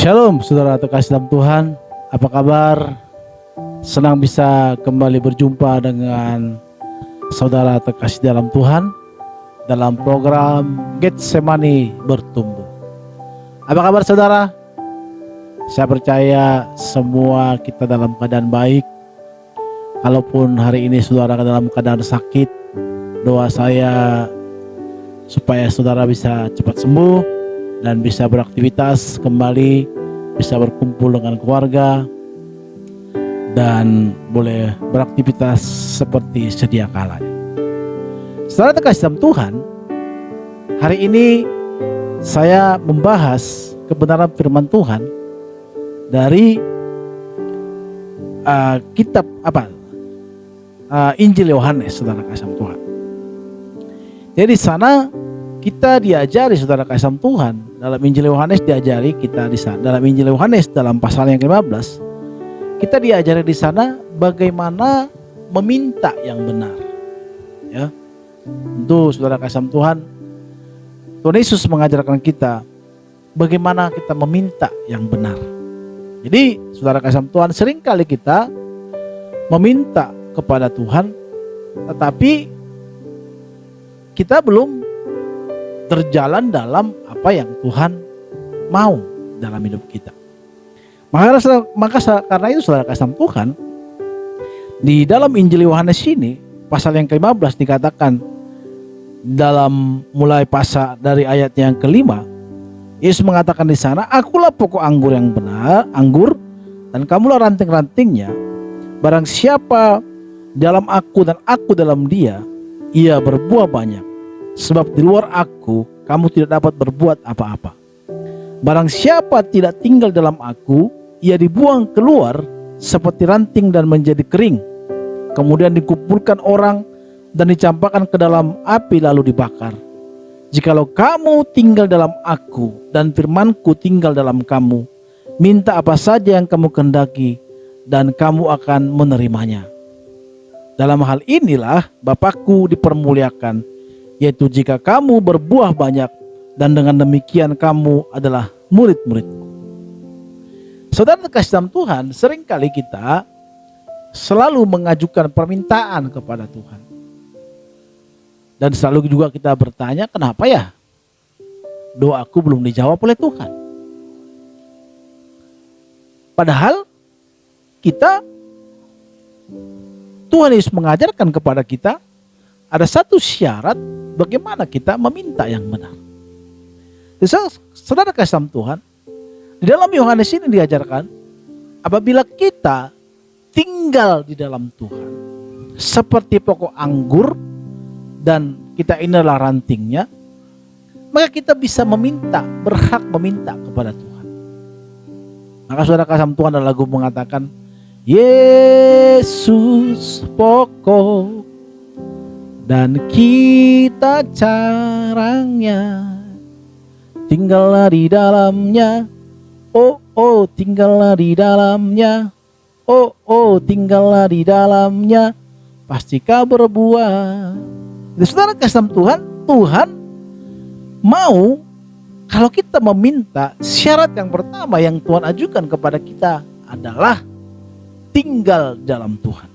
Shalom saudara terkasih dalam Tuhan. Apa kabar? Senang bisa kembali berjumpa dengan saudara terkasih dalam Tuhan dalam program Getsemani Bertumbuh. Apa kabar saudara? Saya percaya semua kita dalam keadaan baik. Kalaupun hari ini saudara dalam keadaan sakit, doa saya supaya saudara bisa cepat sembuh dan bisa beraktivitas kembali, bisa berkumpul dengan keluarga, dan boleh beraktivitas seperti sedia kala. Saudara terkasih dalam Tuhan, hari ini saya membahas kebenaran firman Tuhan dari kitab Injil Yohanes, saudara kasih Tuhan. Jadi di sana kita diajari, saudara kasih Tuhan, dalam Injil Yohanes diajari kita di sana, dalam Injil Yohanes dalam pasal yang ke-15 kita diajari di sana bagaimana meminta yang benar. Ya, tentu saudara kasih Tuhan, Tuhan Yesus mengajarkan kita bagaimana kita meminta yang benar. Jadi saudara kasih Tuhan, seringkali kita meminta kepada Tuhan, tetapi kita belum terjalan dalam apa yang Tuhan mau dalam hidup kita. Maka karena itu saudara kasih Tuhan, di dalam Injil Yohanes ini pasal yang ke-15 dikatakan, dalam mulai pasal dari ayat yang ke-5, Yesus mengatakan di sana, "Akulah pokok anggur yang benar, dan kamulah ranting-rantingnya. Barang siapa dalam aku dan aku dalam dia, ia berbuah banyak. Sebab di luar aku, kamu tidak dapat berbuat apa-apa. Barang siapa tidak tinggal dalam aku, ia dibuang keluar seperti ranting dan menjadi kering. Kemudian dikumpulkan orang dan dicampakkan ke dalam api lalu dibakar. Jikalau kamu tinggal dalam aku dan firmanku tinggal dalam kamu, minta apa saja yang kamu kehendaki dan kamu akan menerimanya. Dalam hal inilah Bapakku dipermuliakan, yaitu jika kamu berbuah banyak, dan dengan demikian kamu adalah murid-muridku." Saudara terkasih dalam Tuhan, seringkali kita selalu mengajukan permintaan kepada Tuhan. Dan selalu juga kita bertanya, kenapa ya doaku belum dijawab oleh Tuhan? Padahal Tuhan Yesus mengajarkan kepada kita ada satu syarat bagaimana kita meminta yang benar. Saudara kasih dalam Tuhan, di dalam Yohanes ini diajarkan, apabila kita tinggal di dalam Tuhan seperti pokok anggur dan kita inilah rantingnya, maka kita bisa meminta, berhak meminta kepada Tuhan. Maka saudara kasih dalam Tuhan, ada lagu mengatakan, Yesus pokok dan kita carangnya, tinggallah di dalamnya, oh tinggallah di dalamnya, oh tinggallah di dalamnya, pasti kau berbuah. Jadi saudara kasih Tuhan, Tuhan mau kalau kita meminta, syarat yang pertama yang Tuhan ajukan kepada kita adalah tinggal dalam Tuhan.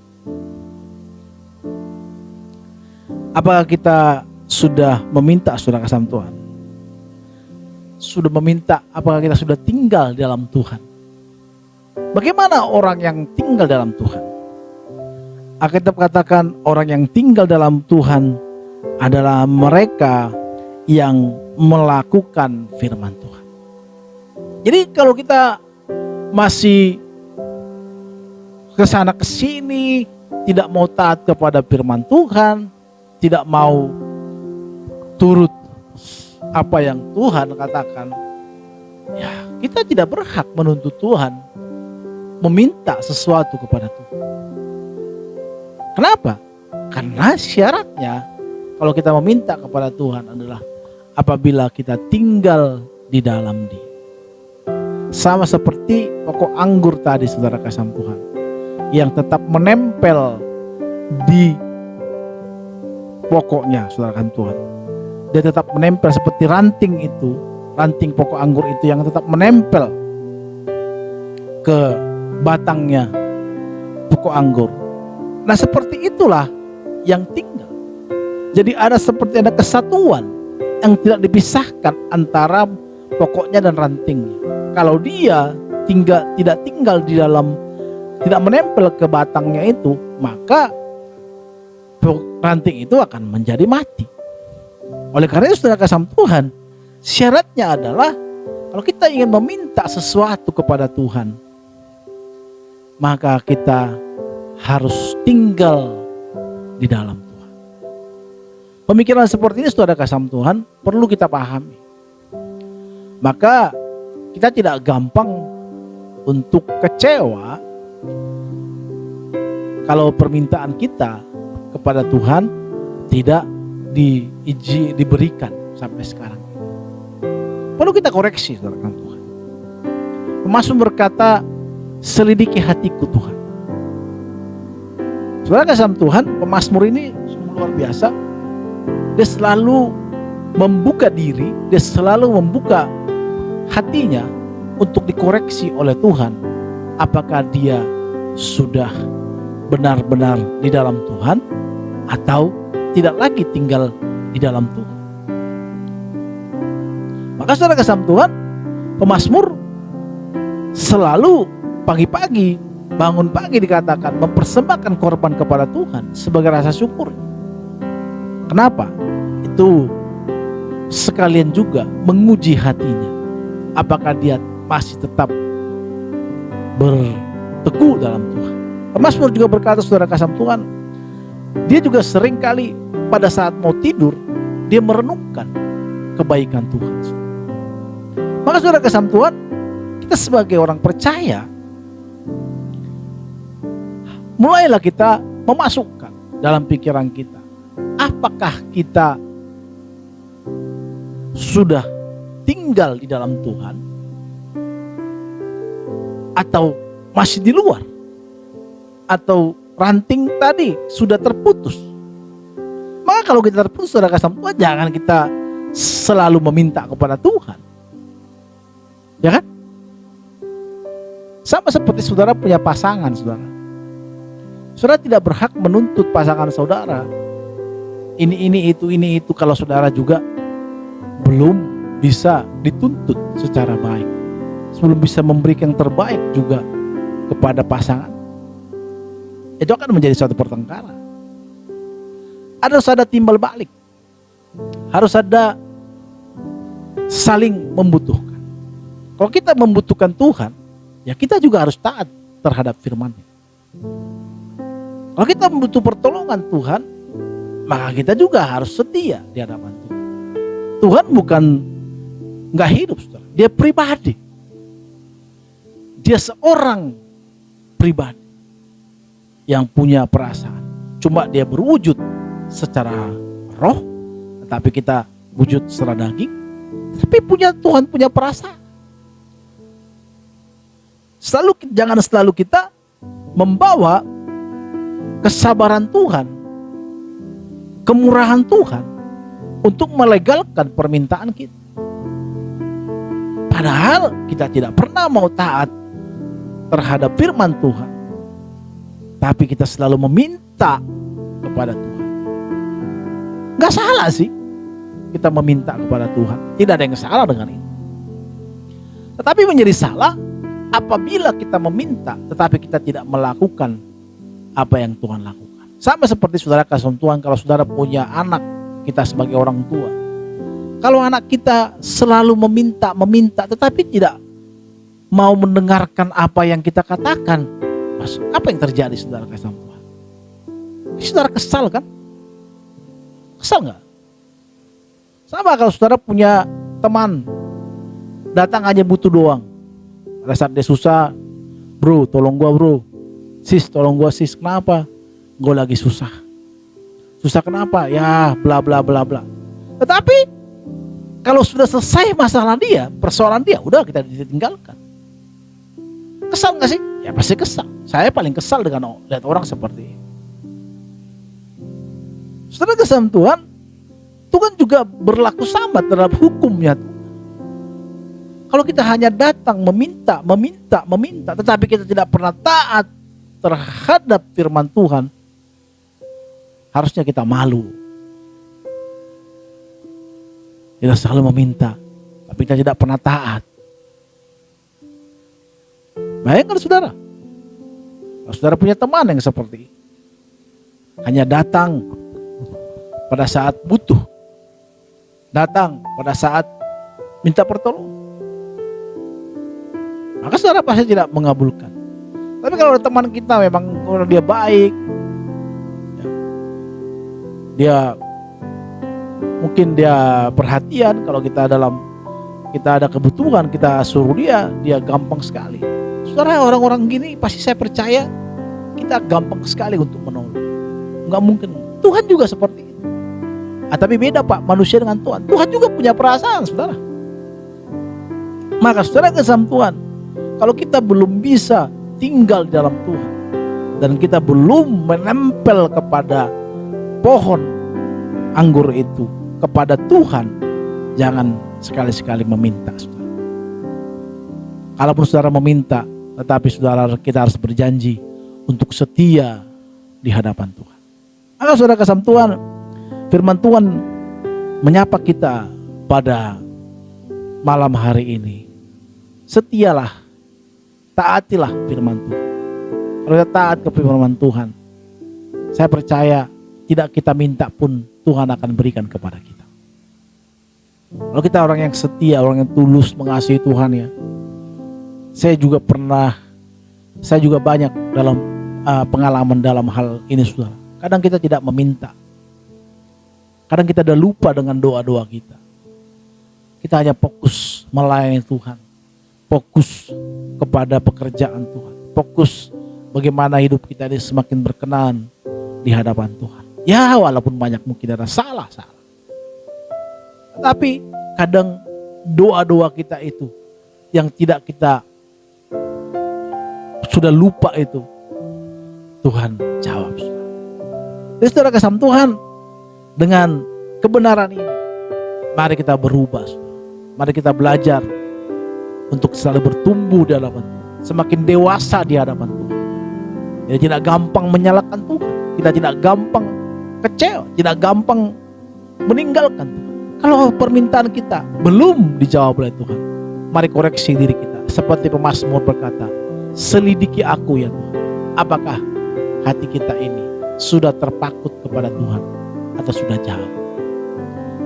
Apakah kita sudah meminta, saudara kasih Tuhan? Sudah meminta, apakah kita sudah tinggal dalam Tuhan? Bagaimana orang yang tinggal dalam Tuhan? Alkitab katakan orang yang tinggal dalam Tuhan adalah mereka yang melakukan firman Tuhan. Jadi kalau kita masih kesana kesini, tidak mau taat kepada firman Tuhan, tidak mau turut apa yang Tuhan katakan, ya kita tidak berhak menuntut Tuhan meminta sesuatu kepada Tuhan. Kenapa? Karena syaratnya kalau kita meminta kepada Tuhan adalah apabila kita tinggal di dalam Dia. Sama seperti pokok anggur tadi, saudara kasih Tuhan, yang tetap menempel di pokoknya, saudara kasih Tuhan. Dia tetap menempel seperti ranting itu, ranting pokok anggur itu yang tetap menempel ke batangnya pokok anggur. Nah seperti itulah yang tinggal. Jadi ada kesatuan yang tidak dipisahkan antara pokoknya dan rantingnya. Kalau dia tidak tinggal di dalam, tidak menempel ke batangnya itu, maka ranting itu akan menjadi mati. Oleh karena itu saudara kasih Tuhan, syaratnya adalah kalau kita ingin meminta sesuatu kepada Tuhan, maka kita harus tinggal di dalam Tuhan. Pemikiran seperti ini saudara kasih Tuhan perlu kita pahami. Maka kita tidak gampang untuk kecewa kalau permintaan kita kepada Tuhan tidak diberikan sampai sekarang. Perlu kita koreksi saudara Tuhan. Mazmur berkata, selidiki hatiku Tuhan. Saudara kasih Tuhan, pemazmur ini sungguh luar biasa. Dia selalu membuka diri, dia selalu membuka hatinya untuk dikoreksi oleh Tuhan. Apakah dia sudah benar-benar di dalam Tuhan atau tidak lagi tinggal di dalam Tuhan. Maka saudara kasih Tuhan, pemazmur selalu pagi-pagi, bangun pagi dikatakan mempersembahkan korban kepada Tuhan sebagai rasa syukur. Kenapa? Itu sekalian juga menguji hatinya. Apakah dia masih tetap berteguh dalam Tuhan. Pemazmur juga berkata saudara kasih Tuhan, dia juga sering kali pada saat mau tidur, dia merenungkan kebaikan Tuhan. Maka saudara kasih Tuhan, kita sebagai orang percaya, mulailah kita memasukkan dalam pikiran kita, apakah kita sudah tinggal di dalam Tuhan atau masih di luar, atau ranting tadi sudah terputus. Maka kalau kita terputus saudara kasih Tuhan, jangan kita selalu meminta kepada Tuhan, ya kan? Sama seperti saudara punya pasangan, saudara tidak berhak menuntut pasangan saudara ini itu kalau saudara juga belum bisa dituntut secara baik, belum bisa memberikan yang terbaik juga kepada pasangan. Itu akan menjadi suatu pertengkaran. Harus ada timbal balik, harus ada saling membutuhkan. Kalau kita membutuhkan Tuhan, ya kita juga harus taat terhadap firman-Nya. Kalau kita membutuhkan pertolongan Tuhan, maka kita juga harus setia di hadapan Tuhan. Tuhan bukan nggak hidup, saudara. Dia pribadi. Dia seorang pribadi yang punya perasaan. Cuma dia berwujud secara roh, tetapi kita wujud secara daging. Tapi Tuhan punya perasaan. Jangan selalu kita membawa kesabaran Tuhan, kemurahan Tuhan untuk melegalkan permintaan kita. Padahal kita tidak pernah mau taat terhadap firman Tuhan, tapi kita selalu meminta kepada Tuhan. Gak salah sih kita meminta kepada Tuhan, tidak ada yang salah dengan itu. Tetapi menjadi salah apabila kita meminta tetapi kita tidak melakukan apa yang Tuhan lakukan. Sama seperti saudara kasih Tuhan, kalau saudara punya anak, kita sebagai orang tua, kalau anak kita selalu meminta tetapi tidak mau mendengarkan apa yang kita katakan, apa yang terjadi saudara kasih Tuhan? Saudara kesal kan? Kesal gak? Sama kalau saudara punya teman datang hanya butuh doang. Pada saat dia susah, bro tolong gua bro, sis tolong gua sis, kenapa? Gua lagi susah. Susah kenapa? Ya bla bla bla bla. Tetapi kalau sudah selesai masalah dia, persoalan dia, udah kita ditinggalkan. Kesal gak sih? Ya pasti kesal. Saya paling kesal dengan lihat orang seperti ini. Saudara kasih Tuhan, Tuhan juga berlaku sama terhadap hukumnya. Kalau kita hanya datang meminta, tetapi kita tidak pernah taat terhadap firman Tuhan, harusnya kita malu. Kita selalu meminta, tapi kita tidak pernah taat. Bayangkan saudara, kalau saudara punya teman yang seperti ini, hanya datang pada saat butuh, datang pada saat minta pertolongan, maka saudara pasti tidak mengabulkan. Tapi kalau teman kita memang dia baik, dia mungkin dia perhatian, kalau kita ada kebutuhan, kita suruh dia gampang sekali. Saudara, orang-orang gini pasti saya percaya kita gampang sekali untuk menolong. Nggak mungkin. Tuhan juga seperti itu. Tapi beda Pak, manusia dengan Tuhan. Tuhan juga punya perasaan, saudara. Maka saudara kasih Tuhan, kalau kita belum bisa tinggal di dalam Tuhan, dan kita belum menempel kepada pohon anggur itu, kepada Tuhan, jangan sekali-sekali meminta, saudara. Kalaupun saudara meminta, tetapi saudara, kita harus berjanji untuk setia di hadapan Tuhan. Maka saudara kasih Tuhan, firman Tuhan menyapa kita pada malam hari ini. Setialah, taatilah firman Tuhan. Kalau kita taat ke firman Tuhan, saya percaya tidak kita minta pun Tuhan akan berikan kepada kita. Kalau kita orang yang setia, orang yang tulus mengasihi Tuhan ya. Saya juga banyak dalam pengalaman dalam hal ini, saudara. Kadang kita tidak meminta. Kadang kita udah lupa dengan doa-doa kita. Kita hanya fokus melayani Tuhan. Fokus kepada pekerjaan Tuhan. Fokus bagaimana hidup kita ini semakin berkenan di hadapan Tuhan. Ya, walaupun banyak mungkin ada salah. Tapi kadang doa-doa kita itu yang tidak kita sudah lupa itu, Tuhan jawab. Jadi saudara kasih Tuhan, dengan kebenaran ini, mari kita berubah. Mari kita belajar untuk selalu bertumbuh di hadapan Tuhan, semakin dewasa di hadapan Tuhan. Jadi tidak gampang menyalahkan Tuhan, kita tidak gampang kecewa, tidak gampang meninggalkan Tuhan. Kalau permintaan kita belum dijawab oleh Tuhan, mari koreksi diri kita. Seperti pemazmur berkata, selidiki aku ya Tuhan, apakah hati kita ini sudah terpakut kepada Tuhan atau sudah jauh.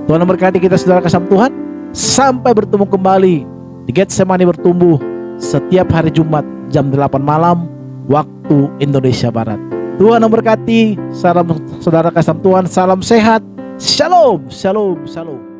Tuhan memberkati kita saudara kasih Tuhan. Sampai bertemu kembali di Getsemani Bertumbuh setiap hari Jumat jam 8 malam waktu Indonesia Barat. Tuhan memberkati. Salam saudara kasih Tuhan, salam sehat. Shalom, shalom, shalom.